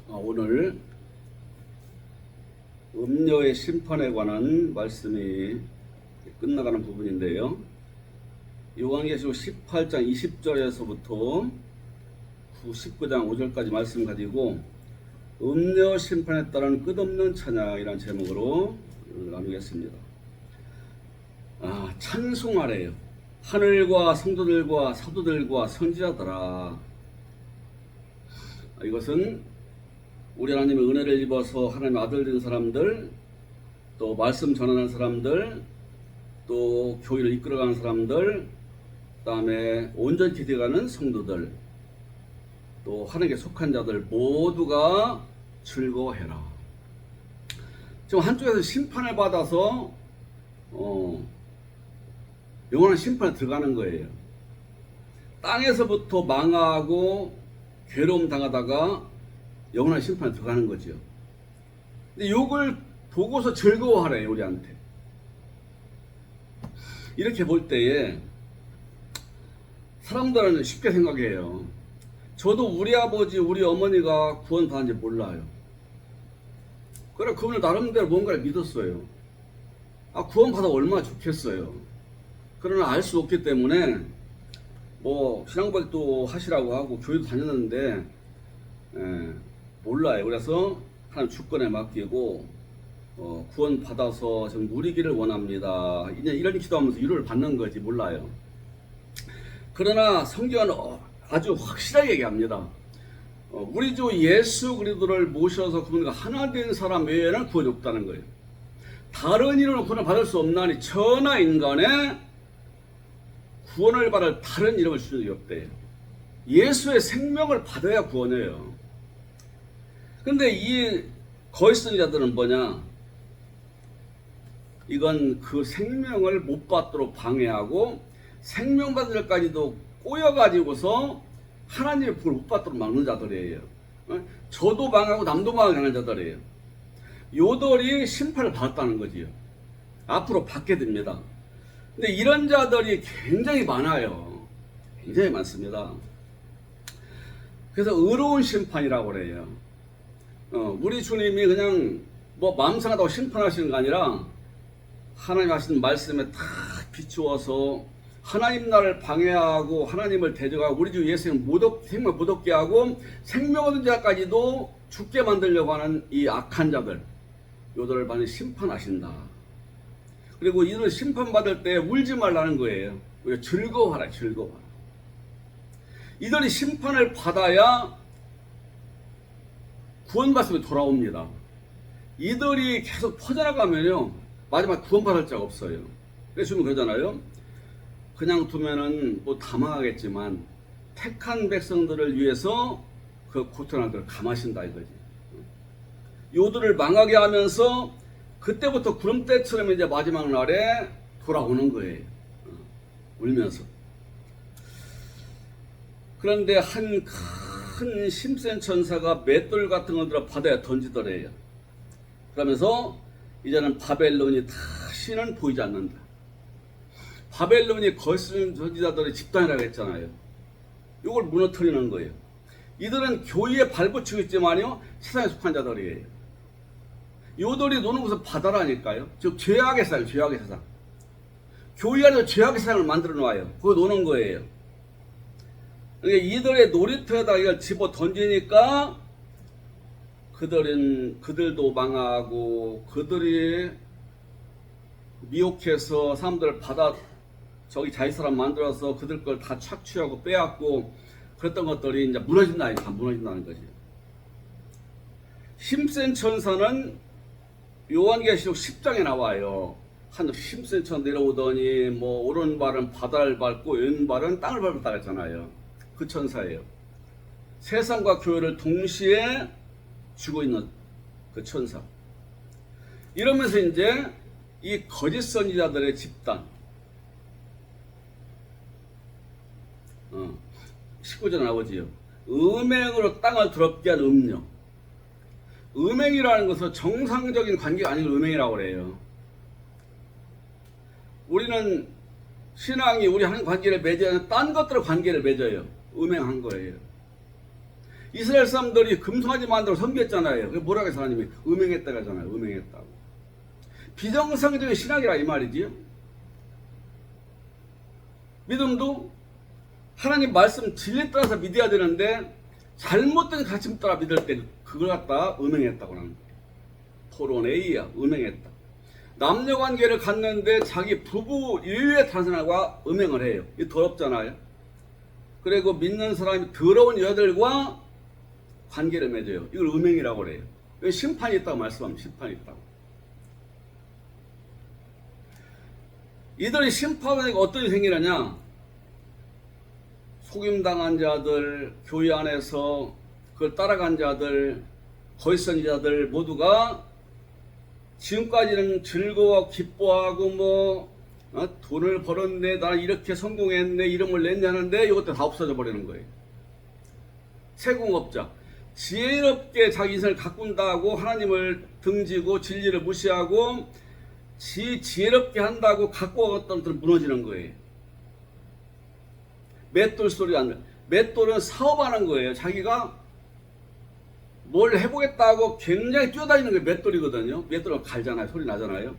오늘 음녀의 심판에 관한 말씀이 끝나가는 부분인데요. 요한계시록 18장 20절에서부터 19장 5절까지 말씀 가지고 음녀 심판에 따른 끝없는 찬양이라는 제목으로 나누겠습니다. 찬송하래요. 하늘과 성도들과 사도들과 선지자들아. 이것은 우리 하나님의 은혜를 입어서 하나님의 아들 된 사람들, 또 말씀 전하는 사람들, 또 교회를 이끌어가는 사람들, 그 다음에 온전히 되어가는 성도들, 또 하나님께 속한 자들 모두가 즐거워해라. 지금 한쪽에서 심판을 받아서 영원한 심판에 들어가는 거예요. 땅에서부터 망하고 괴로움 당하다가 영원한 심판에 들어가는 거죠. 근데 이걸 보고서 즐거워하래요, 우리한테. 이렇게 볼 때에 사람들은 쉽게 생각해요. 저도 우리 아버지, 우리 어머니가 구원받은지 몰라요. 그래, 그분을 나름대로 뭔가를 믿었어요. 구원받아 얼마나 좋겠어요. 그러나 알 수 없기 때문에 신앙고백도 하시라고 하고 교회도 다녔는데 몰라요. 그래서 하나님 주권에 맡기고 구원 받아서 좀 누리기를 원합니다. 이런 기도하면서 위로를 받는 거지 몰라요. 그러나 성경은 아주 확실하게 얘기합니다. 우리 주 예수 그리스도를 모셔서 그분과 하나 된 사람 외에는 구원이 없다는 거예요. 다른 이름으로 구원을 받을 수 없나니 천하 인간의 구원을 받을 다른 이름을 주는 적이 없대요. 예수의 생명을 받아야 구원해요. 근데 이 거짓선지자들은 뭐냐? 이건 그 생명을 못 받도록 방해하고 생명 받을 때까지도 꼬여가지고서 하나님의 복을 못 받도록 막는 자들이에요. 저도 망하고 남도 망하는 자들이에요. 요들이 심판을 받았다는 거지요. 앞으로 받게 됩니다. 근데 이런 자들이 굉장히 많아요. 굉장히 많습니다. 그래서 의로운 심판이라고 그래요. 우리 주님이 그냥 마음 상하다고 심판하시는 거 아니라 하나님 하시는 말씀에 다 비추어서 하나님 나라를 방해하고 하나님을 대적하고 우리 주 예수님 생명 못 얻게 하고 생명 얻은 자까지도 죽게 만들려고 하는 이 악한 자들, 요들을 많이 심판하신다. 그리고 이들은 심판받을 때 울지 말라는 거예요. 즐거워하라, 즐거워하라. 이들이 심판을 받아야 구원받으면 돌아옵니다. 이들이 계속 퍼져나가면요, 마지막 구원받을 자가 없어요. 그래서 주님 그러잖아요. 그냥 두면은 다 망하겠지만 택한 백성들을 위해서 그 고통을 감하신다 이거지. 요들을 망하게 하면서 그때부터 구름대처럼 이제 마지막 날에 돌아오는 거예요. 울면서. 그런데 한 큰 힘센 천사가 맷돌 같은 걸 들어 바다에 던지더래요. 그러면서 이제는 바벨론이 다시는 보이지 않는다. 바벨론이 거짓선지자들의 집단이라고 했잖아요. 이걸 무너뜨리는 거예요. 이들은 교회에 발붙이고 있지만요, 세상에 속한 자들이에요. 요들이 노는 곳은 바다라니까요. 즉 죄악의 세상, 죄악의 세상. 교회 안에서 죄악의 세상을 만들어 놓아요. 거기 노는 거예요. 그러니까 이들의 놀이터에다 이걸 집어 던지니까 그들도 망하고 그들이 미혹해서 사람들을 자기 사람 만들어서 그들 걸 다 착취하고 빼앗고 그랬던 것들이 이제 무너진다는 거지. 힘센 천사는 요한계시록 10장에 나와요. 한 힘센 천사 내려오더니 오른발은 바다를 밟고 왼발은 땅을 밟았다 했잖아요. 그 천사예요. 세상과 교회를 동시에 쥐고 있는 그 천사. 이러면서 이제 이 거짓 선지자들의 집단, 19절 나오지요. 음행으로 땅을 더럽게 한 음녀. 음행이라는 것은 정상적인 관계가 아닌 음행이라고 그래요. 우리는 신앙이 우리 한 관계를 맺어야 딴 것들과 관계를 맺어요. 음행한 거예요. 이스라엘 사람들이 금송아지 만들어 섬겼잖아요. 그게 뭐라고 해서 하나님이 음행했다고 하잖아요. 음행했다고. 비정상적인 신앙이라 이 말이지요. 믿음도 하나님 말씀 진리에 따라서 믿어야 되는데 잘못된 가르침 따라 믿을 때 그걸 갖다 음행했다고 하는 거예요. 포로네이야, 음행했다. 남녀관계를 갖는데 자기 부부 인류의 탄생과 음행을 해요. 이 더럽잖아요. 그리고 믿는 사람이 더러운 여자들과 관계를 맺어요. 이걸 음행이라고 그래요. 심판이 있다고 말씀합니다. 심판이 있다고. 이들이 심판하니까 어떤 일이 생기느냐? 속임당한 자들, 교회 안에서 그걸 따라간 자들, 거짓선 자들 모두가 지금까지는 즐거워 기뻐하고 돈을 벌었네, 나 이렇게 성공했네, 이름을 냈냐는데 이것도 다 없어져 버리는 거예요. 세공업자, 지혜롭게 자기 인생을 가꾼다고 하나님을 등지고 진리를 무시하고 지혜롭게 한다고 갖고 왔던 것들은 무너지는 거예요. 맷돌 소리가 안 나. 맷돌은 사업하는 거예요. 자기가 뭘 해보겠다고 굉장히 뛰어다니는 게 맷돌이거든요. 맷돌은 갈잖아요. 소리 나잖아요.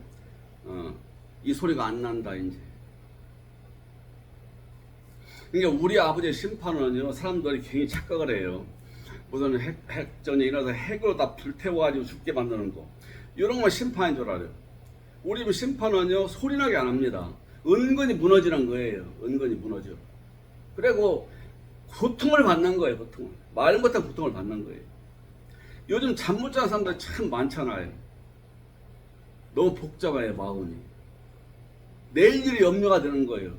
이 소리가 안 난다 이제. 그러니까 우리 아버지의 심판은요, 사람들이 굉장히 착각을 해요. 무슨 핵전이 일어나서 핵으로 다 불태워가지고 죽게 만드는 거, 이런 건 심판인 줄 알아요. 우리 심판은요, 소리나게 안 합니다. 은근히 무너지는 거예요. 은근히 무너져. 그리고 고통을 받는 거예요. 고통을. 말 못한 고통을 받는 거예요. 요즘 잠 못 자는 사람들 참 많잖아요. 너무 복잡해요, 마음이. 내일 일이 염려가 되는 거예요.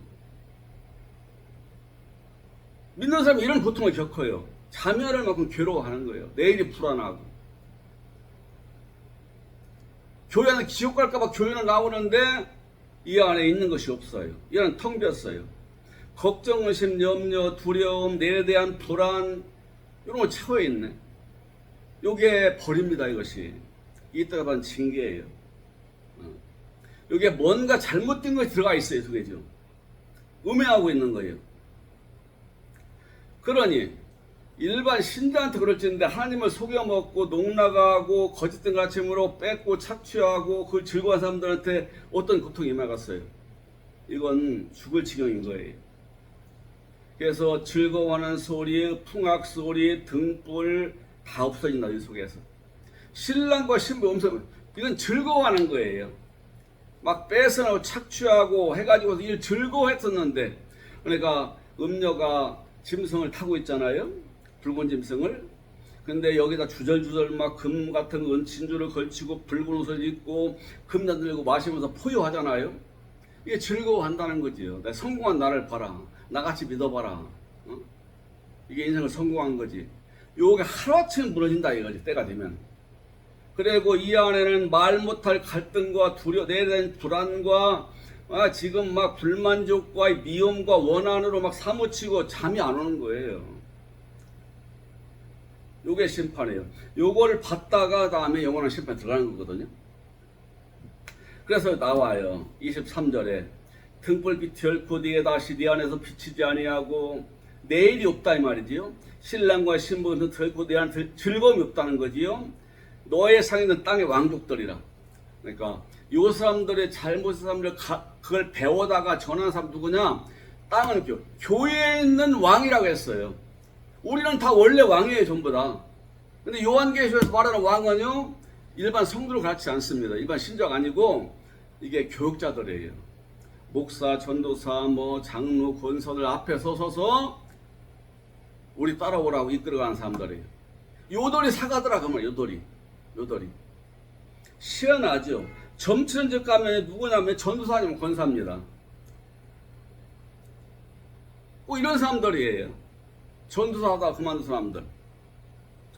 믿는 사람이 이런 고통을 겪어요. 잠이 안 올 만큼 괴로워하는 거예요. 내일이 불안하고. 교회 안에 지옥 갈까봐 교회는 나오는데 이 안에 있는 것이 없어요. 이 안은 텅 비었어요. 걱정, 의심, 염려, 두려움, 내일에 대한 불안, 이런 거 채워 있네. 요게 벌입니다, 이것이. 이때가 반 징계예요. 요게 뭔가 잘못된 것이 들어가 있어요, 속에 지금. 음해하고 있는 거예요. 그러니 일반 신자한테 그럴지는데 하나님을 속여먹고 농락하고 거짓된 가르침으로 뺏고 착취하고 그걸 즐거워하는 사람들한테 어떤 고통이 임해갔어요. 이건 죽을 지경인 거예요. 그래서 즐거워하는 소리, 풍악 소리, 등불 다 없어진다, 이 속에서. 신랑과 신부 음성, 이건 즐거워하는 거예요. 막 뺏어나고 착취하고 해가지고 일 즐거워했었는데, 그러니까 음녀가 짐승을 타고 있잖아요. 붉은 짐승을. 근데 여기다 주절주절 막 금 같은 은친줄을 걸치고 붉은 옷을 입고 금잔 들고 마시면서 포효하잖아요. 이게 즐거워한다는 거지요. 내가 성공한 나를 봐라. 나같이 믿어봐라. 어? 이게 인생을 성공한 거지. 요게 하루아침에 무너진다 이거지, 때가 되면. 그리고 이 안에는 말 못할 갈등과 내에 대한 불안과 지금 막 불만족과 미움과 원한으로 막 사무치고 잠이 안 오는 거예요. 요게 심판이에요. 요거를 받다가 다음에 영원한 심판에 들어가는 거거든요. 그래서 나와요. 23절에 등불빛이 결코 네게 다시 네 안에서 비치지 아니하고 내일이 없다 이 말이지요. 신랑과 신부는 결코 네 안에 즐거움이 없다는 거지요. 너의 상인은 땅의 왕족들이라. 그러니까 요 사람들의 잘못한 사람들 그걸 배워다가 전하는 사람 누구냐? 땅은 교회에 있는 왕이라고 했어요. 우리는 다 원래 왕이에요, 전부 다. 근데 요한계시록에서 말하는 왕은요, 일반 성도를 가르치지 않습니다. 일반 신자가 아니고 이게 교육자들이에요. 목사, 전도사, 장로, 권사들 앞에 서서 우리 따라오라고 이끌어가는 사람들이에요. 요돌이 사가더라, 그 말, 요돌이. 시원하죠. 점치는 집 가면 누구냐면 전도사 아니면 권사입니다. 이런 사람들이에요. 전도사 하다가 그만둔 사람들.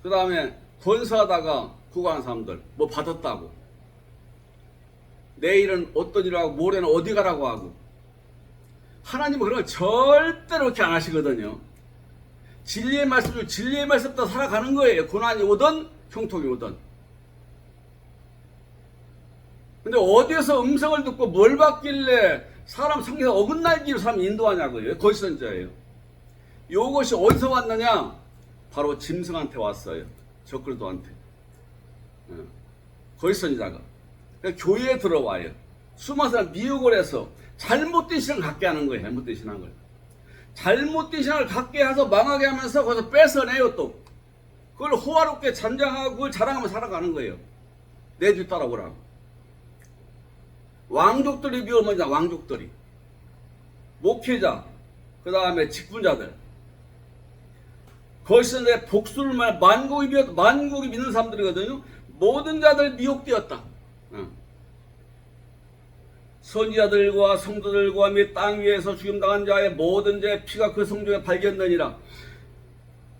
그 다음에 권사하다가 구가한 사람들. 뭐 받았다고. 내일은 어떤 일을 하고 모레는 어디 가라고 하고. 하나님은 그런 걸 절대로 그렇게 안 하시거든요. 진리의 말씀을 진리의 말씀 따라 살아가는 거예요. 고난이 오든 형통이 오든. 근데 어디에서 음성을 듣고 뭘 받길래 사람 성경에 어긋날 길로 사람 인도하냐고요. 거짓선자예요. 요것이 어디서 왔느냐? 바로 짐승한테 왔어요. 적그리스도한테. 거짓 선지자가. 그러니까 교회에 들어와요. 수많은 사람 미혹을 해서 잘못된 신앙을 갖게 하는 거예요. 잘못된 신앙을. 잘못된 신앙을 갖게 해서 망하게 하면서 거기서 뺏어내요 또. 그걸 호화롭게 잠장하고 그걸 자랑하면서 살아가는 거예요. 내 뒤 따라오라고. 왕족들이 미워면 뭐냐, 왕족들이. 목회자, 그 다음에 직분자들. 거기서 내 복수를 말, 만국이 믿는 사람들이거든요. 모든 자들 미혹되었다. 선지자들과 성도들과 및 땅 위에서 죽임당한 자의 모든 자의 피가 그 성중에 발견되니라.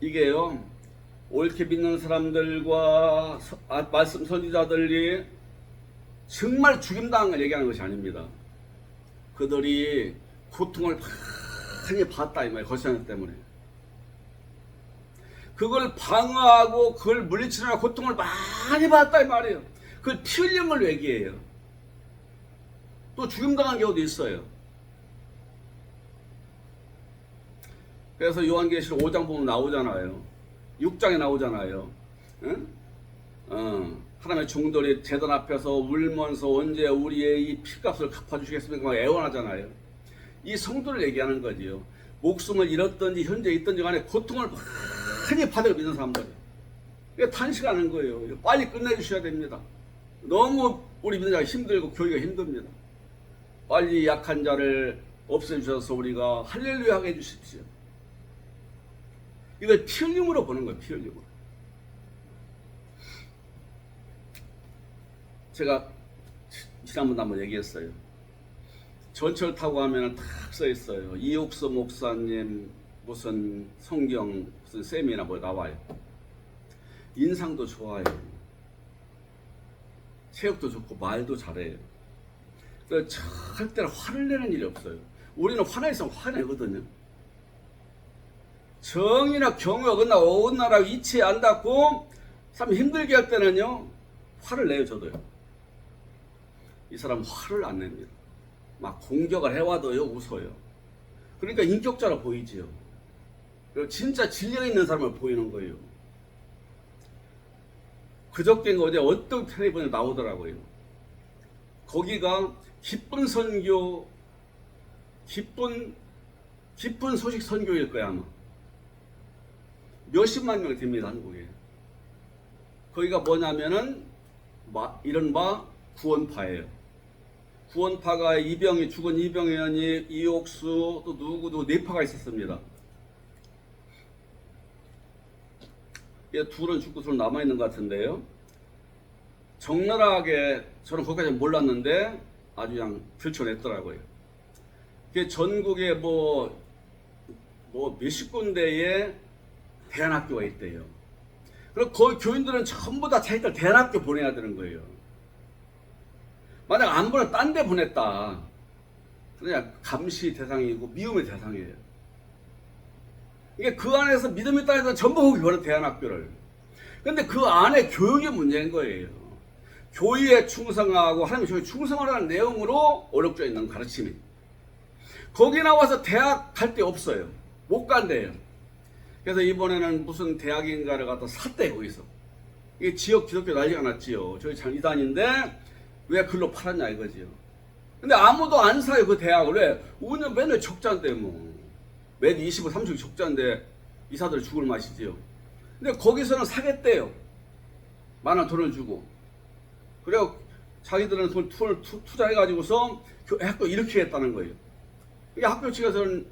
이게요, 옳게 믿는 사람들과 말씀 선지자들이 정말 죽임당한 걸 얘기하는 것이 아닙니다. 그들이 고통을 많이 받았다 이 말이에요. 거짓말 때문에. 그걸 방어하고 그걸 물리치느라 고통을 많이 받았다 이 말이에요. 그걸 피 흘린 걸 얘기해요. 또 죽임당한 경우도 있어요. 그래서 요한계시록 5장 보면 나오잖아요. 6장에 나오잖아요. 응? 하나님의 종들이 제단 앞에서 울면서 언제 우리의 이 피값을 갚아주시겠습니까? 막 애원하잖아요. 이 성도를 얘기하는 거지요. 목숨을 잃었든지 현재 있든지 간에 고통을 많이 받을 믿는 사람들이. 이게 탄식하는 거예요. 빨리 끝내주셔야 됩니다. 너무 우리 믿는 자가 힘들고 교회가 힘듭니다. 빨리 약한 자를 없애주셔서 우리가 할렐루야 하게 해주십시오. 이걸 피 흘림으로 보는 거예요. 피 흘림으로. 제가 지난번에 한번 얘기했어요. 전철 타고 가면 탁 써 있어요. 이옥수 목사님 무슨 성경 무슨 세미나 뭐 나와요. 인상도 좋아요. 체력도 좋고 말도 잘해요. 절대로 화를 내는 일이 없어요. 우리는 화나 있으면 화내거든요. 정이나 경우가 어긋나라고 이치에 안 닿고 참 힘들게 할 때는요 화를 내요. 저도요. 이 사람은 화를 안 냅니다. 막 공격을 해와도요 웃어요. 그러니까 인격자로 보이지요. 그리고 진짜 진리가 있는 사람을 보이는 거예요. 그저께인가 어제 어떤 텔레비전에 나오더라고요. 거기가 기쁜 선교, 기쁜 소식 선교일 거야 아마. 몇십만 명이 됩니다 한국에. 거기가 뭐냐면은 이른바 구원파예요. 구원파가 죽은 이병현이, 이옥수, 또 누구도 네파가 있었습니다. 둘은 죽고 둘은 남아있는 것 같은데요. 적나라하게, 저는 거기까지 몰랐는데 아주 그냥 들춰냈더라고요. 전국에 몇십 군데에 대안학교가 있대요. 그리고 거기 교인들은 전부 다 자기들 대안학교 보내야 되는 거예요. 만약 안 보내 딴 데 보냈다. 그냥 감시 대상이고 미움의 대상이에요. 이게 그 안에서 믿음이 따라서 전부 거기 보내 대안학교를. 근데 그 안에 교육이 문제인 거예요. 교회에 충성하고 하나님 교회에 충성하라는 내용으로 어렵져 있는 가르침이. 거기 나와서 대학 갈 데 없어요. 못 간대요. 그래서 이번에는 무슨 대학인가를 갖다 샀대 거기서. 이게 지역 기독교 난리가 났지요. 저희 참 이단인데 왜 글로 팔았냐 이거지요. 근데 아무도 안 사요 그 대학을. 왜? 우리는 맨날 적자인데 뭐. 매일 20, 30 적자인데 이사들 죽을 맛이지요. 근데 거기서는 사겠대요. 많은 돈을 주고. 그리고 자기들은 돈을 투자해가지고서 학교 이렇게 했다는 거예요. 이게 학교 측에서는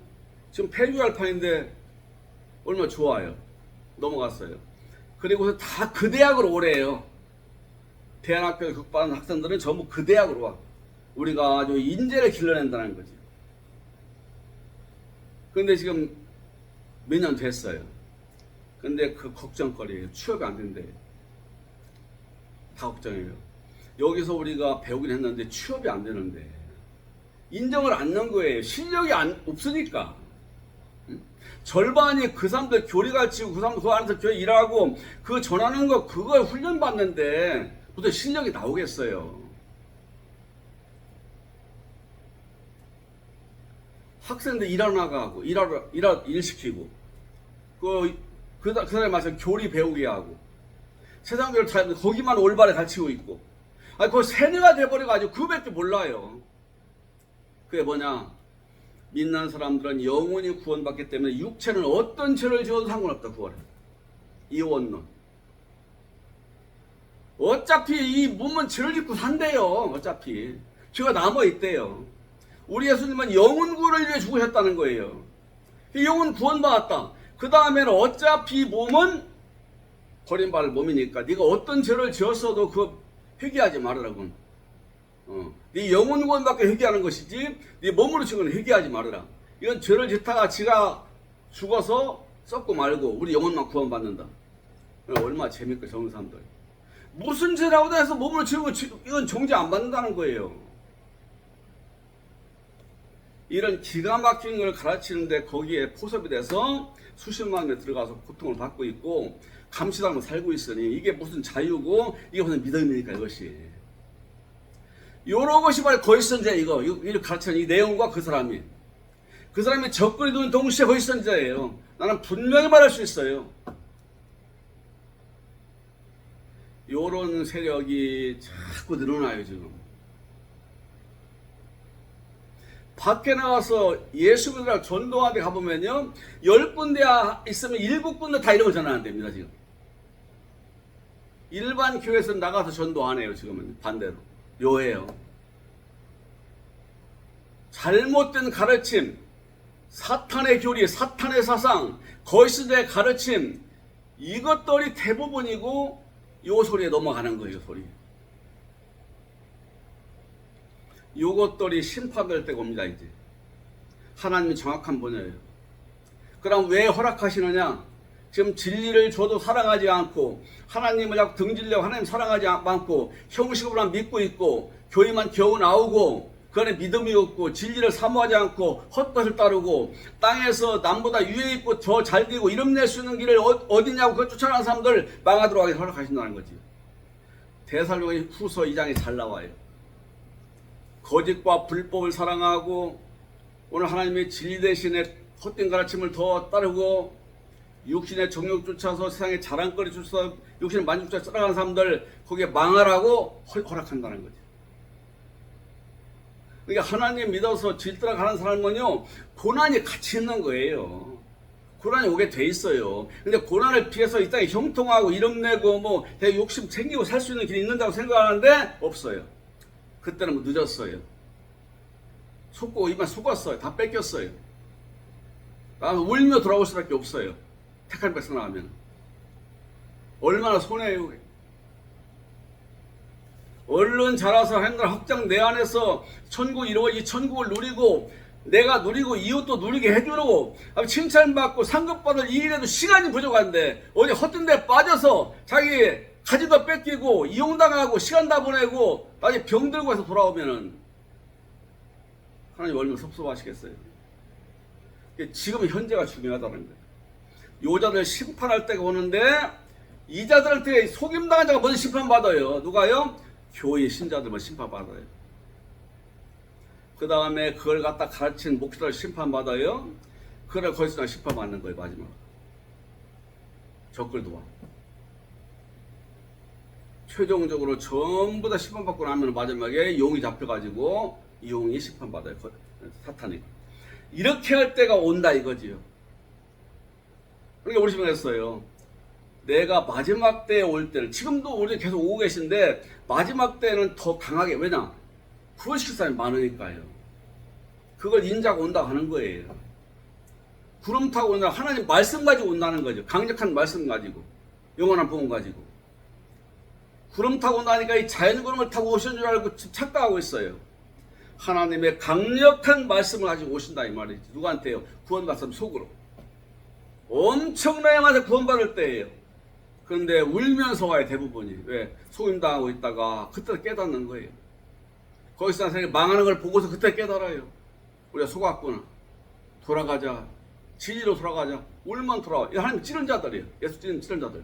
지금 폐교할 판인데 얼마나 좋아요. 넘어갔어요. 그리고서 다 그 대학으로 오래요. 대안학교에 극복하는 학생들은 전부 그 대학으로 와. 우리가 아주 인재를 길러낸다는 거지. 근데 지금 몇 년 됐어요. 근데 그 걱정거리예요. 취업이 안 된대요. 다 걱정이에요. 여기서 우리가 배우긴 했는데 취업이 안 되는데 인정을 안 넣은 거예요. 실력이 없으니까. 절반이 그 사람들 교리 가르치고 그 사람들 그 안에서 교회 일하고 그 전하는 거 그걸 훈련 받는데 무슨 실력이 나오겠어요. 학생들 일하러 나가고 일 시키고 그 그 사람이 마치 교리 배우게 하고 세상 교리를 다 거기만 올바르게 가르치고 있고, 아니 그 세뇌가 돼버려가지고 그거밖에 몰라요. 그게 뭐냐? 믿는 사람들은 영원히 구원받기 때문에 육체는 어떤 죄를 지어도 상관없다. 구원해. 이원론. 어차피 이 몸은 죄를 짓고 산대요. 어차피 죄가 남아있대요. 우리 예수님은 영혼 구원을 위해 죽으셨다는 거예요. 영혼 구원받았다. 그 다음에는 어차피 몸은 버림받을 몸이니까 네가 어떤 죄를 지었어도 그거 회개하지 말으라고. 네 영혼 구원밖에 회개하는 것이지 네 몸으로 지은 건 회개하지 말아라. 이건 죄를 짓다가 지가 죽어서 썩고 말고 우리 영혼만 구원받는다. 얼마나 재밌고 좋은 사람들. 무슨 죄라고 해서 몸으로 지은 건 이건 정죄 안 받는다는 거예요. 이런 기가 막힌 걸 가르치는데 거기에 포섭이 돼서 수십만 명이 들어가서 고통을 받고 있고 감시당하며 살고 있으니 이게 무슨 자유고 이게 무슨 믿음입니까 이것이. 요런 것이 바로 거짓선지자 이거 가르치는 이 내용과 그 사람이 적거리 동시에 거짓선지자예요. 나는 분명히 말할 수 있어요. 요런 세력이 자꾸 늘어나요 지금. 밖에 나가서 예수 믿으라 전도하는데 가보면요 10군데 있으면 7군데 다 이런 거 전화 안 됩니다 지금. 일반 교회에서는 나가서 전도 안 해요 지금은. 반대로 요해요. 잘못된 가르침, 사탄의 교리, 사탄의 사상, 거짓의 가르침, 이것들이 대부분이고 요 소리에 넘어가는 거예요. 소리. 요것들이 심판될 때가 옵니다. 이제 하나님이 정확한 분야예요. 그럼 왜 허락하시느냐? 지금 진리를 줘도 사랑하지 않고 하나님을 자꾸 등지려고 하나님 사랑하지 않고 형식으로만 믿고 있고 교회만 겨우 나오고 그 안에 믿음이 없고 진리를 사모하지 않고 헛것을 따르고 땅에서 남보다 위에 있고 더 잘 되고 이름 낼 수 있는 길을 어디냐고 그걸 쫓아가는 사람들 망하도록 하게 허락하신다는 거지. 데살로니 후서 2장에 잘 나와요. 거짓과 불법을 사랑하고 오늘 하나님의 진리 대신에 헛된 가르침을 더 따르고 육신의 정욕 쫓아서 세상에 자랑거리 쫓아서 육신의 만족 쫓아 따라가는 사람들 거기에 망하라고 허락한다는 거지. 그러니까 하나님 믿어서 질 따라가는 사람은요 고난이 같이 있는 거예요. 고난이 오게 돼 있어요. 근데 고난을 피해서 이 땅에 형통하고 이름 내고 뭐 되게 욕심 챙기고 살 수 있는 길이 있는다고 생각하는데 없어요. 그때는 뭐 늦었어요. 속고 이만 속았어요. 다 뺏겼어요. 나는 울며 돌아올 수밖에 없어요. 택한 백성 나가면 얼마나 손해요. 얼른 자라서 행동 확장 내 안에서 천국 이루어 이 천국을 누리고 내가 누리고 이웃도 누리게 해주고 칭찬받고 상급받을 이 일에도 시간이 부족한데 어디 헛된 데 빠져서 자기 가지도 뺏기고 이용당하고 시간 다 보내고 나중에 병들고 해서 돌아오면은 하나님 얼마나 섭섭하시겠어요. 지금 현재가 중요하다는 거예요. 요자들 심판할 때가 오는데 이 자들한테 속임당한 자가 먼저 심판받아요. 누가요? 교회 신자들만 심판받아요. 그 다음에 그걸 갖다 가르친 목사들 심판받아요. 그래 거기서 심판받는 거예요. 마지막 적글도 와. 최종적으로 전부 다 심판받고 나면 마지막에 용이 잡혀가지고 이 용이 심판받아요. 사탄이. 이렇게 할 때가 온다 이거지요. 그러니까 우리 집에 했어요. 내가 마지막 때에 올 때는 지금도 우리 계속 오고 계신데 마지막 때는 더 강하게 왜냐? 구원시킬 사람이 많으니까요. 그걸 인자가 온다고 하는 거예요. 구름 타고 온다 하나님 말씀 가지고 온다는 거죠. 강력한 말씀 가지고 영원한 복음 가지고 구름 타고 온다니까 이 자연 구름을 타고 오신 줄 알고 착각하고 있어요. 하나님의 강력한 말씀을 가지고 오신다 이 말이지. 누구한테요? 구원받은 사람 속으로. 엄청나게 많이 구원받을 때예요. 그런데 울면서 와요 대부분이. 왜? 속임당하고 있다가 그때 깨닫는 거예요. 거기서 사람이 망하는 걸 보고서 그때 깨달아요. 우리가 속았구나. 돌아가자. 진리로 돌아가자. 울면 돌아와. 하나님 찌른 자들이에요. 예수 찌른 자들.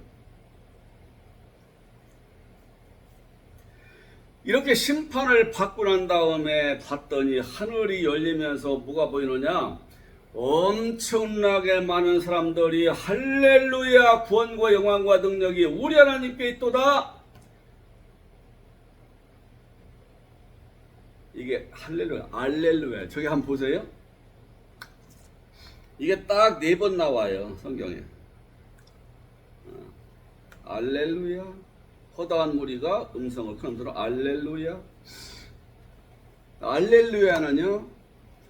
이렇게 심판을 받고 난 다음에 봤더니 하늘이 열리면서 뭐가 보이느냐? 엄청나게 많은 사람들이 할렐루야 구원과 영광과 능력이 우리 하나님께 있도다. 이게 할렐루야, 알렐루야. 저기 한번 보세요. 이게 딱 4번 나와요, 성경에. 알렐루야. 허다한 무리가 음성을 큰 소리로 알렐루야. 알렐루야는요,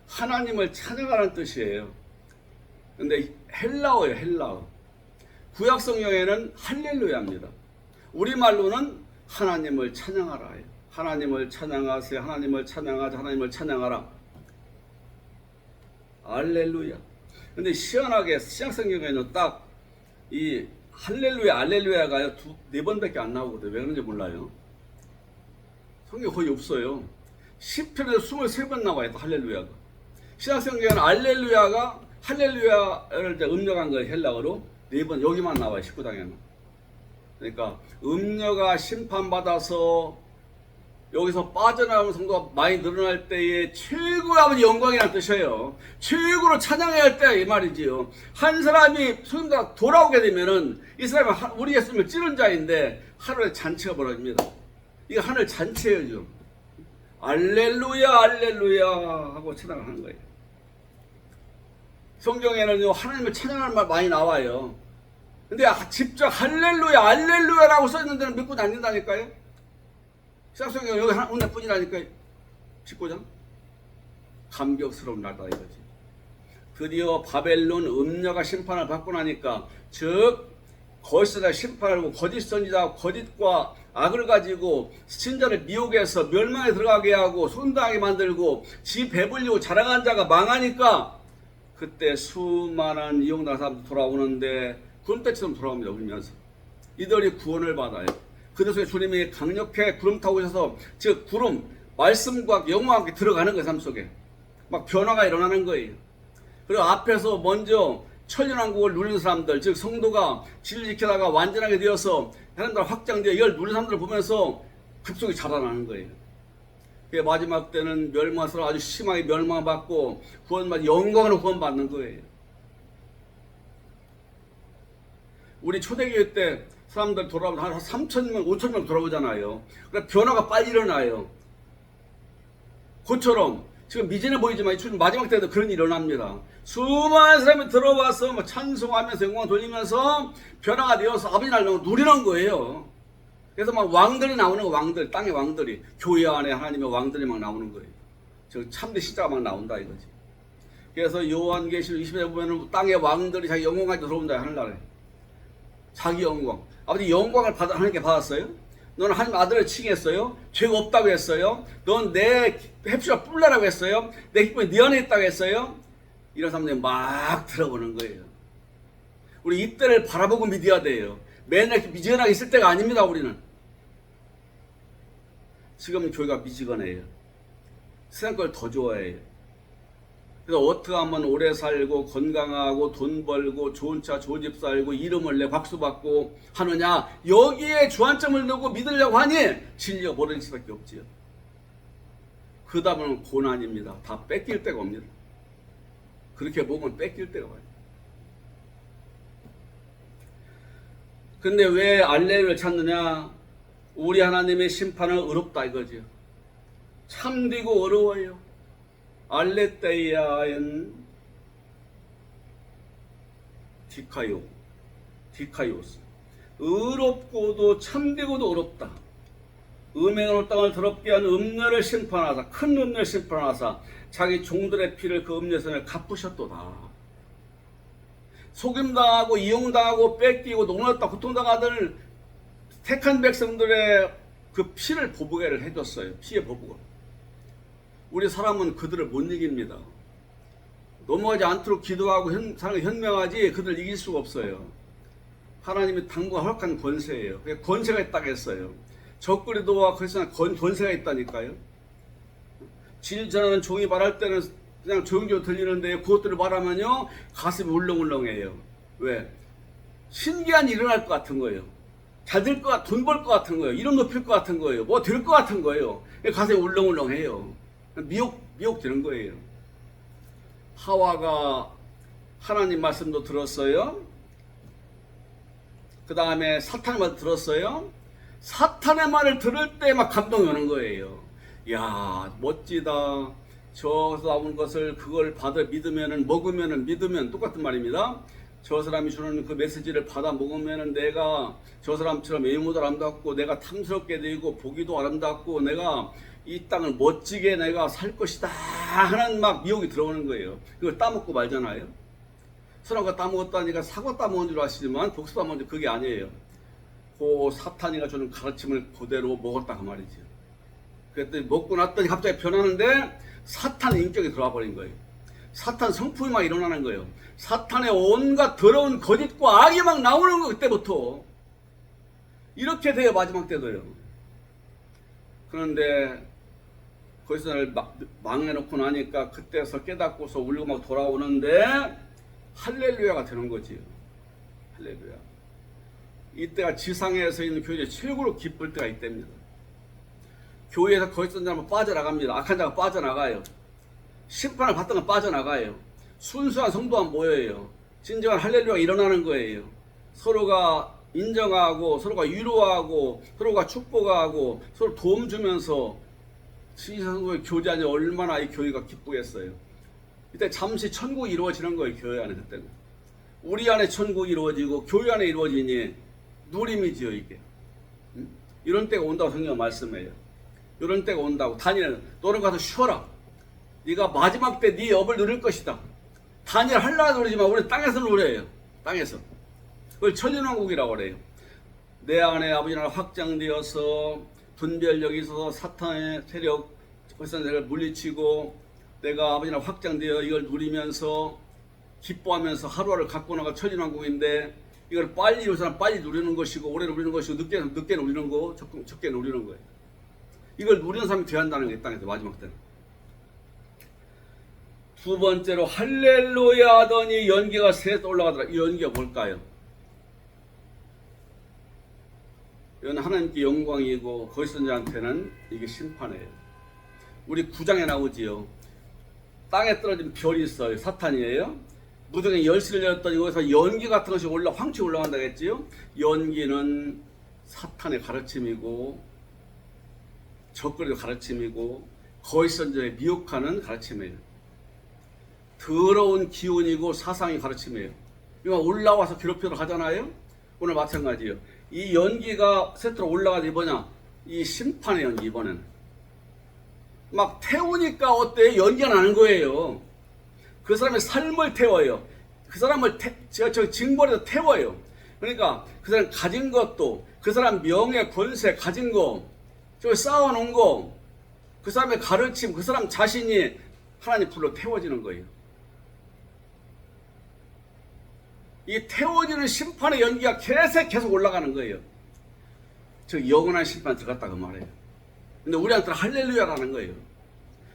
하나님을 찬양하라는 뜻이에요. 근데 헬라어예요, 헬라어. 구약 성경에는 할렐루야입니다. 우리말로는 하나님을 찬양하라. 하나님을 찬양하세요. 하나님을 찬양하자. 하나님을 찬양하라. 알렐루야. 근데 시원하게 시약 성경에는 딱 이 할렐루야, 알렐루야가 4번밖에 안 나오거든요. 왜 그런지 몰라요. 성경 거의 없어요. 10편에서 23번 나와요, 할렐루야가. 신약 성경에는 알렐루야가 할렐루야를 이제 음력한 거예요, 헬라어로. 4번 여기만 나와요, 19장에는. 그러니까 음녀가 심판받아서 여기서 빠져나오는 성도가 많이 늘어날 때에 최고의 아버지 영광이라는 뜻이에요. 최고로 찬양해야 할 때야 이 말이지요. 한 사람이 소임다 돌아오게 되면은 이 사람이 우리 예수님을 찌른 자인데 하루에 잔치가 벌어집니다. 이게 하늘 잔치예요 지금. 알렐루야 알렐루야 하고 찬양을 하는 거예요. 성경에는요 하나님을 찬양하는 말 많이 나와요. 근데 직접 할렐루야 알렐루야라고 써있는 데는 믿고 다닌다니까요. 시작성경 여기 하나 뿐이라니까. 19장 감격스러운 날다 이거지. 드디어 바벨론 음녀가 심판을 받고 나니까 즉 거짓선지자 심판하고 거짓 선지자 거짓과 악을 가지고 신자를 미혹해서 멸망에 들어가게 하고 손당하게 만들고 지 배불리고 자랑한 자가 망하니까 그때 수많은 이용당한 사람들 돌아오는데 구름대처럼 돌아옵니다. 울면서 이들이 구원을 받아요. 그들 속에 주님이 강력하게 구름 타고 오셔서 즉 구름 말씀과 영광과 함께 들어가는 거예요. 삶 속에 막 변화가 일어나는 거예요. 그리고 앞에서 먼저 천년왕국을 누리는 사람들 즉 성도가 진리를 지키다가 완전하게 되어서 하나님 나라 확장되어 이걸 누리는 사람들을 보면서 급속히 자라나는 거예요. 마지막 때는 멸망스러워 아주 심하게 멸망받고 구원받 영광으로 구원받는 거예요. 우리 초대교회 때 사람들 돌아오면 한 3,000명, 5,000명 돌아오잖아요. 그러니까 변화가 빨리 일어나요. 그처럼 지금 미진해 보이지만 마지막 때도 그런 일이 일어납니다. 수많은 사람이 들어와서 뭐 찬송하면서 영광 돌리면서 변화가 되어서 아버지 나라를 누리는 거예요. 그래서 막 왕들이 나오는 거, 왕들, 땅의 왕들이 교회 안에 하나님의 왕들이 막 나오는 거예요. 저 참된 신자가 막 나온다 이거지. 그래서 요한계시록 20에 보면은 땅의 왕들이 자기 영광까지 들어온다 하늘나라에. 자기 영광. 아버지 영광을 하나님께 받았어요? 너는 하나님 아들을 칭했어요? 죄가 없다고 했어요? 넌 내 햅시가 뿔나라고 했어요? 내 기쁨이 네 안에 있다고 했어요? 이런 사람들이 막 들어보는 거예요. 우리 이때를 바라보고 믿어야 돼요. 맨날 미지근하게 있을 때가 아닙니다. 우리는 지금 교회가 미지근해요. 세상 걸 더 좋아해요. 그래서 어떻게 하면 오래 살고 건강하고 돈 벌고 좋은 차 좋은 집 살고 이름을 내 박수 받고 하느냐 여기에 주안점을 두고 믿으려고 하니 진리가 모르는 수밖에 없지요. 그 다음은 고난입니다. 다 뺏길 데가 없니다. 그렇게 보면 뺏길 데가 없어요. 근데 왜 알렐루야를 찾느냐? 우리 하나님의 심판은 의롭다 이거죠. 참되고 어려워요. 알레테이아엔 디카이오스 의롭고도 참되고도 어렵다. 음행으로 땅을 더럽게 한 음녀를 심판하사 큰 음녀를 심판하사 자기 종들의 피를 그 음녀선에 갚으셨도다. 속임당하고 이용당하고 뺏기고 농락다 고통당하던 택한 백성들의 그 피를 보복을 해줬어요. 피의 보복을. 우리 사람은 그들을 못 이깁니다. 넘어가지 않도록 기도하고 사람을 현명하지 그들을 이길 수가 없어요. 하나님이 당부가 허락한 권세예요. 권세가 있다고 했어요. 적그리도와 그리스도는 권세가 있다니까요. 진리 전하는 종이 말할 때는 그냥 조용조용 들리는데 그것들을 말하면요 가슴이 울렁울렁해요. 왜? 신기한 일이 일어날 것 같은 거예요. 잘 될 것 같, 돈 벌 것 같은 거예요. 이름 높일 것 같은 거예요. 뭐 될 것 같은 거예요. 가슴이 울렁울렁해요. 미혹되는 거예요. 하와가 하나님 말씀도 들었어요. 그 다음에 사탄의 말도 들었어요. 사탄의 말을 들을 때 막 감동이 오는 거예요. 야, 멋지다. 저서 나온 것을 그걸 믿으면은, 먹으면은, 믿으면 똑같은 말입니다. 저 사람이 주는 그 메시지를 받아 먹으면은 내가 저 사람처럼 외모도 아름답고 내가 탐스럽게 되고 보기도 아름답고 내가 이 땅을 멋지게 내가 살 것이다 하는 막 미혹이 들어오는 거예요. 그걸 따먹고 말잖아요. 선악과 따먹었다니까 사과 따먹은 줄 아시지만 독소 따먹은 줄 그게 아니에요. 그 사탄이가 주는 가르침을 그대로 먹었다 그 말이죠. 그랬더니 먹고 났더니 갑자기 변하는데 사탄의 인격이 들어와 버린 거예요. 사탄 성품이 막 일어나는 거예요. 사탄의 온갖 더러운 거짓과 악이 막 나오는 거 그때부터. 이렇게 돼요 마지막 때도요. 그런데 거기서 날 망해놓고 나니까 그때서 깨닫고서 울고 막 돌아오는데 할렐루야가 되는 거지요. 할렐루야. 이때가 지상에서 있는 교회 최고로 기쁠 때가 이때입니다. 교회에서 거짓 선자는 빠져나갑니다. 악한 자가 빠져나가요. 심판을 받던 건 빠져나가요. 순수한 성도만 모여요. 진정한 할렐루야가 일어나는 거예요. 서로가 인정하고 서로가 위로하고 서로가 축복하고 서로 도움 주면서 신성도의 교제하니 얼마나 이 교회가 기쁘겠어요. 이때 잠시 천국이 이루어지는 거예요. 교회 안에 그때는. 우리 안에 천국이 이루어지고 교회 안에 이루어지니 누림이지요 이게. 이런 때가 온다고 성경은 말씀해요. 이런 때가 온다고. 다니엘 너는 가서 쉬어라. 네가 마지막 때 네 업을 누릴 것이다. 다니엘 하려고 누리지만 우리 땅에서 누려요. 땅에서. 그걸 천년왕국이라고 그래요. 내 안에 아버지 나라 확장되어서 분별력이 있어서 사탄의 세력 그래서 내가 물리치고 내가 아버지 나라 확장되어 이걸 누리면서 기뻐하면서 하루하루 갖고 나가 천년왕국인데 이걸 빨리 이루는 사람 빨리 누리는 것이고 오래 누리는 것이고 늦게 누리는 거 적게 누리는 거예요. 이걸 누리는 사람이 돼야 한다는 게 땅에서 마지막 때는. 두 번째로 할렐루야 하더니 연기가 셋 올라가더라. 이 연기가 뭘까요? 이건 하나님께 영광이고 거짓선자한테는 이게 심판이에요. 우리 9장에 나오지요. 땅에 떨어진 별이 있어요. 사탄이에요. 무덤에 열쇠를 열었더니 여기서 연기 같은 것이 황치 올라간다고 했지요. 연기는 사탄의 가르침이고 적그리의 가르침이고 거짓선자에 미혹하는 가르침이에요. 더러운 기운이고 사상의 가르침이에요. 이거 올라와서 괴롭히러 가잖아요. 오늘 마찬가지예요. 이 연기가 세트로 올라가서 뭐냐? 이 심판의 연기 이번에는. 막 태우니까 어때요? 연기가 나는 거예요. 그 사람의 삶을 태워요. 그 사람을 징벌에서 태워요. 그러니까 그 사람 가진 것도 그 사람 명예, 권세 가진 거 저 쌓아놓은 거 그 사람의 가르침 그 사람 자신이 하나님 불로 태워지는 거예요. 이 태워지는 심판의 연기가 계속 올라가는 거예요. 저 영원한 심판 들어갔다 그 말이에요. 근데 우리한테는 할렐루야라는 거예요.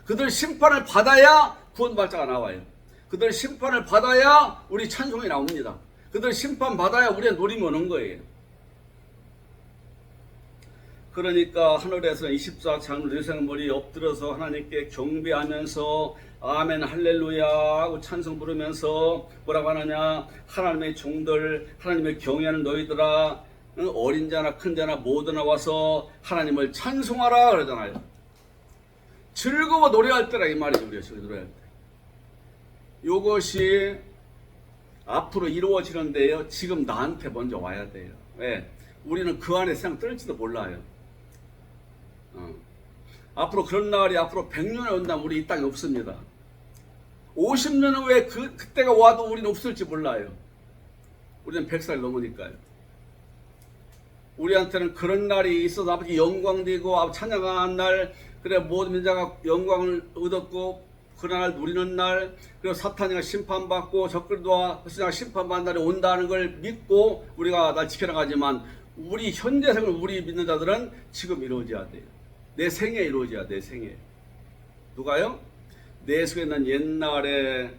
그들 심판을 받아야 구원발자가 나와요. 그들 심판을 받아야 우리 찬송이 나옵니다. 그들 심판 받아야 우리의 노림이 오는 거예요. 그러니까 하늘에서 24장로 유생물이 엎드려서 하나님께 경배하면서 아멘 할렐루야 하고 찬송 부르면서 뭐라고 하느냐? 하나님의 종들 하나님을 경외하는 너희들아 어린 자나 큰 자나 모두나 와서 하나님을 찬송하라 그러잖아요. 즐거워 노래할 때라 이 말이죠. 우리가 저기 노래할 때. 이것이 앞으로 이루어지는데요. 지금 나한테 먼저 와야 돼요. 왜? 우리는 그 안에 세상 뜰지도 몰라요. 앞으로 그런 날이 앞으로 100년에 온다면 우리 이 땅에 없습니다. 50년 후에 그때가 와도 우리는 없을지 몰라요. 우리는 100살 넘으니까요. 우리한테는 그런 날이 있어서 아버지 영광되고 찬양한 날 그래 모든 민자가 영광을 얻었고 그날 누리는 날 그리고 사탄이가 심판받고 적그리스도와 흑수자가 심판받는 날이 온다는 걸 믿고 우리가 날 지켜나가지만 우리 현재 생을 우리 믿는 자들은 지금 이루어져야 돼요. 내 생에 이루어져야 돼. 내 생에. 누가요? 내 속에 있는 옛날에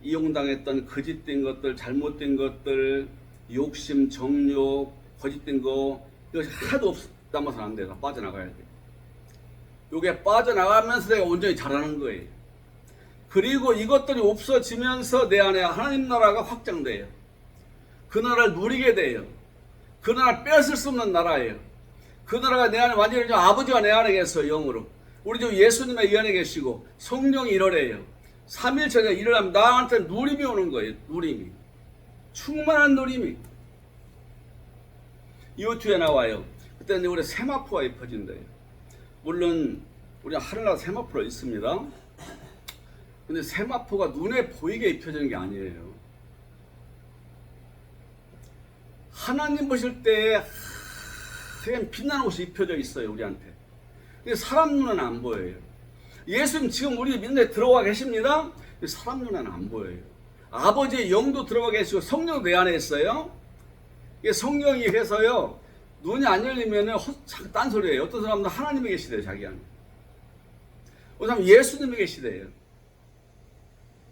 이용당했던 거짓된 것들 잘못된 것들 욕심 정욕 거짓된 거 이것이 하나도 남아서는 안 돼요. 다 빠져나가야 돼. 요게 빠져나가면서 내가 온전히 자라는 거예요. 그리고 이것들이 없어지면서 내 안에 하나님 나라가 확장돼요. 그 나라를 누리게 돼요. 그 나라 빼앗을 수 없는 나라예요. 그 나라가 내 안에 완전히 아버지가 내 안에 계셔요. 영으로. 우리 주 예수님의 이 안에 계시고 성령이 일어래요. 3일차가 일어나면 나한테 누림이 오는 거예요. 누림이. 충만한 누림이. 이웃주에 나와요. 그때는 우리 세마포가 입혀진대요. 물론 우리 하늘나라 세마포가 있습니다. 근데 세마포가 눈에 보이게 입혀지는 게 아니에요. 하나님 보실 때 하얀 빛나는 옷이 입혀져 있어요. 우리한테. 근데 사람 눈에는 안 보여요. 예수님 지금 우리 믿는 데 들어와 계십니다. 사람 눈에는 안 보여요. 아버지의 영도 들어와 계시고 성령도 내 안에 있어요. 성령이 해서요. 눈이 안 열리면 딴 소리예요. 어떤 사람은 하나님이 계시대요. 자기 안에. 어떤 사람은 예수님이 계시대요.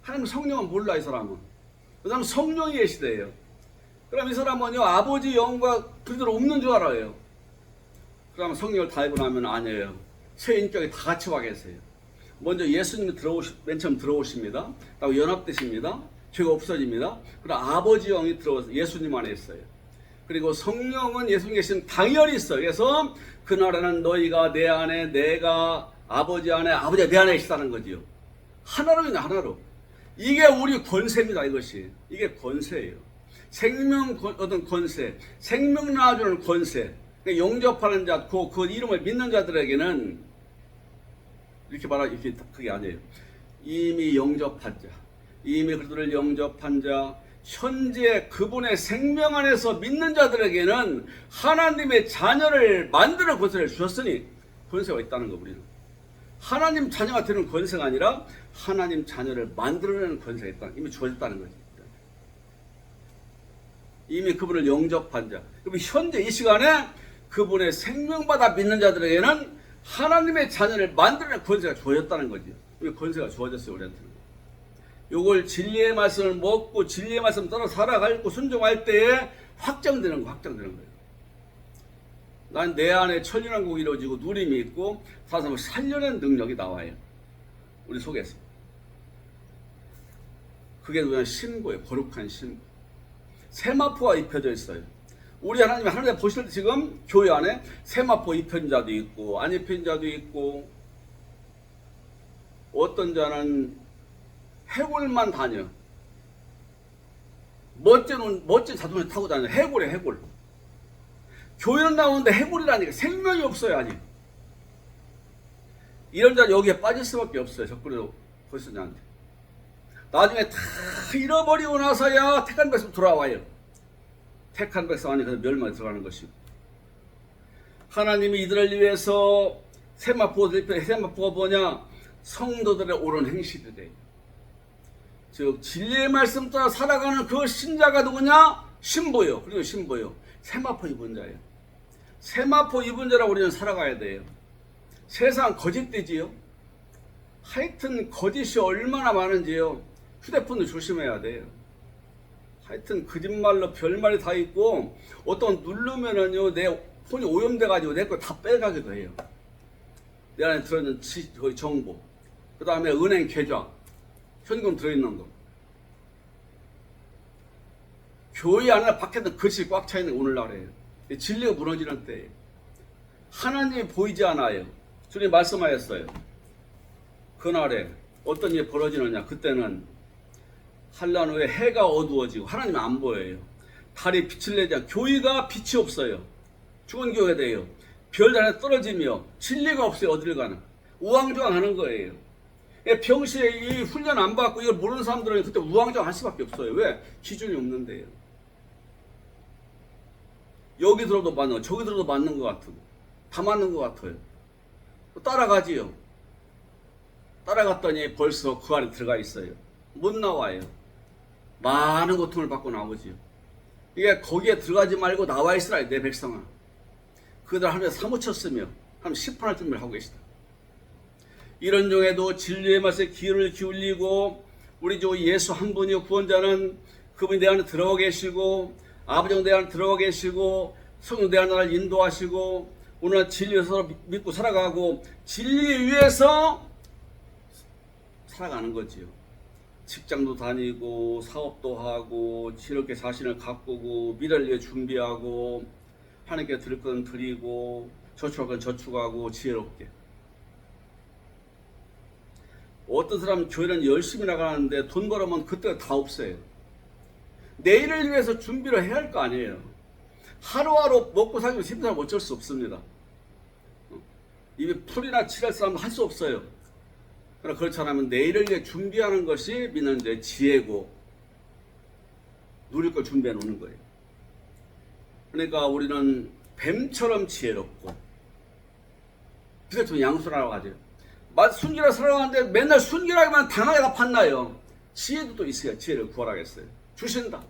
하나님 성령은 몰라 이 사람은. 그 사람은 성령이 계시대요. 그럼 이 사람은요. 아버지 영과 그리스도로 없는 줄 알아요. 그러면 성령을 다 입고 나면 아니에요. 새 인격이 다 같이 와 계세요. 먼저 예수님이 맨 처음 들어오십니다. 그리고 연합되십니다. 죄가 없어집니다. 그리고 아버지 영이 들어와서 예수님 안에 있어요. 그리고 성령은 예수님 계신 당연히 있어요. 그래서 그날에는 너희가 내 안에 내가 아버지 안에 아버지가 내 안에 계시다는 거지요. 하나로 그냥 하나로. 이게 우리 권세입니다. 이것이. 이게 권세예요. 생명 어떤 권세. 생명 낳아주는 권세. 영접하는 자, 그 이름을 믿는 자들에게는 이렇게 이렇게 그게 아니에요. 이미 영접한 자, 이미 그들을 영접한 자, 현재 그분의 생명 안에서 믿는 자들에게는 하나님의 자녀를 만드는 권세를 주셨으니 권세가 있다는 거 우리는. 하나님 자녀가 되는 권세가 아니라 하나님 자녀를 만들어내는 권세가 있다. 이미 주어졌다는 거지. 이미 그분을 영접한 자. 그럼 현재 이 시간에 그분의 생명받아 믿는 자들에게는 하나님의 자녀를 만들어내는 권세가 주어졌다는 거죠. 권세가 주어졌어요, 우리한테는. 요걸 진리의 말씀을 먹고 진리의 말씀 따라 살아가고 순종할 때에 확장되는 거예요. 난 내 안에 천연왕국이 이루어지고 누림이 있고 사람을 살려낸 능력이 나와요. 우리 속에서. 그게 그냥 신고예요. 거룩한 신고. 세마포가 입혀져 있어요. 우리 하나님이 하늘에 보실 때 지금 교회 안에 세마포 입힌 자도 있고 안 입힌 자도 있고 어떤 자는 해골만 다녀. 멋진 자동차 타고 다녀. 해골이에요, 해골. 교회는 나오는데 해골이라니까 생명이 없어요, 아직. 이런 자는 여기에 빠질 수밖에 없어요, 적그리로 보시냐한테. 나중에 다 잃어버리고 나서야 택한 백성 돌아와요. 택한 백성 안에 그래서 멸망에 들어가는 것이고. 하나님이 이들을 위해서 세마포가 뭐냐? 성도들의 옳은 행실이래. 즉 진리의 말씀 따라 살아가는 그 신자가 누구냐? 신부요. 그리고 신부요. 세마포 입은 자예요. 세마포 입은 자라 우리는 살아가야 돼요. 세상 거짓되지요. 하여튼 거짓이 얼마나 많은지요. 휴대폰도 조심해야 돼요. 하여튼 거짓말로 별말이 다 있고 어떤 누르면은요 내 폰이 오염돼가지고 내 거 다 빼가기도 해요. 내 안에 들어있는 정보, 그 다음에 은행 계좌, 현금 들어있는 거. 교회 안에 밖에는 거짓이 꽉 차 있는 오늘날이에요. 진리가 무너지는 때예요. 하나님이 보이지 않아요. 주님 말씀하셨어요. 그날에 어떤 일이 벌어지느냐. 그때는 한란 후에 해가 어두워지고 하나님이 안 보여요. 달이 빛을 내지 않고 교회가 빛이 없어요. 죽은 교회돼요. 별 안에 떨어지며 진리가 없어요. 어딜 가나. 우왕좌왕하는 거예요. 병시에 이 훈련 안 받고 이걸 모르는 사람들은 그때 우왕좌왕할 수밖에 없어요. 왜? 기준이 없는데요. 여기 들어도 맞는 거, 저기 들어도 맞는 것 같고 다 맞는 것 같아요. 따라가지요. 따라갔더니 벌써 그 안에 들어가 있어요. 못 나와요. 많은 고통을 받고 나오지요. 이게 거기에 들어가지 말고 나와 있으라 내 백성아. 그들 하루에 사무쳤으며 한 10분할 준비를 하고 계시다. 이런 중에도 진리의 맛에 귀를 기울이고 우리 주 예수 한 분이요 구원자는 그분이 내 안에 들어가 계시고 아버지가 내 안에 들어가 계시고 성령 내 안에 나를 인도하시고 오늘 진리에서 믿고 살아가고 진리 위에서 살아가는 거지요. 직장도 다니고 사업도 하고 이렇게 자신을 가꾸고 미래를 위해 준비하고 하나님께 드릴 건 드리고 저축할 건 저축하고 지혜롭게. 어떤 사람은 교회는 열심히 나가는데 돈 벌으면 그때가 다 없어요. 내일을 위해서 준비를 해야 할 거 아니에요. 하루하루 먹고 살기 힘든 사람 어쩔 수 없습니다. 입에 풀이나 칠할 사람은 할 수 없어요. 그러나 그렇지 않으면 내일을 위해 준비하는 것이 믿는 자의 지혜고 누릴 걸 준비해 놓는 거예요. 그러니까 우리는 뱀처럼 지혜롭고, 그래서 좀 양순하라고 하죠. 순결하게 살아가는데 맨날 순결하게만 당하게 다 판나요. 지혜도 또 있어야 지혜를 구하라겠어요. 주신다.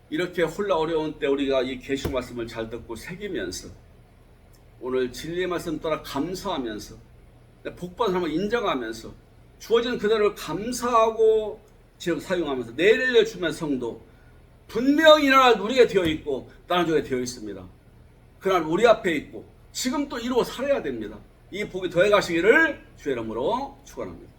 이렇게 홀라 어려운 때 우리가 이 계시 말씀을 잘 듣고 새기면서 오늘 진리의 말씀 따라 감사하면서 복받은 사람을 인정하면서 주어진 그대로 감사하고 지혜로 사용하면서 내일을 주면 성도 분명히 일어날 누리게 되어 있고 다른 쪽에 되어 있습니다. 그날 우리 앞에 있고 지금 또 이루어 살아야 됩니다. 이 복이 더해 가시기를 주의 이름으로 축원합니다.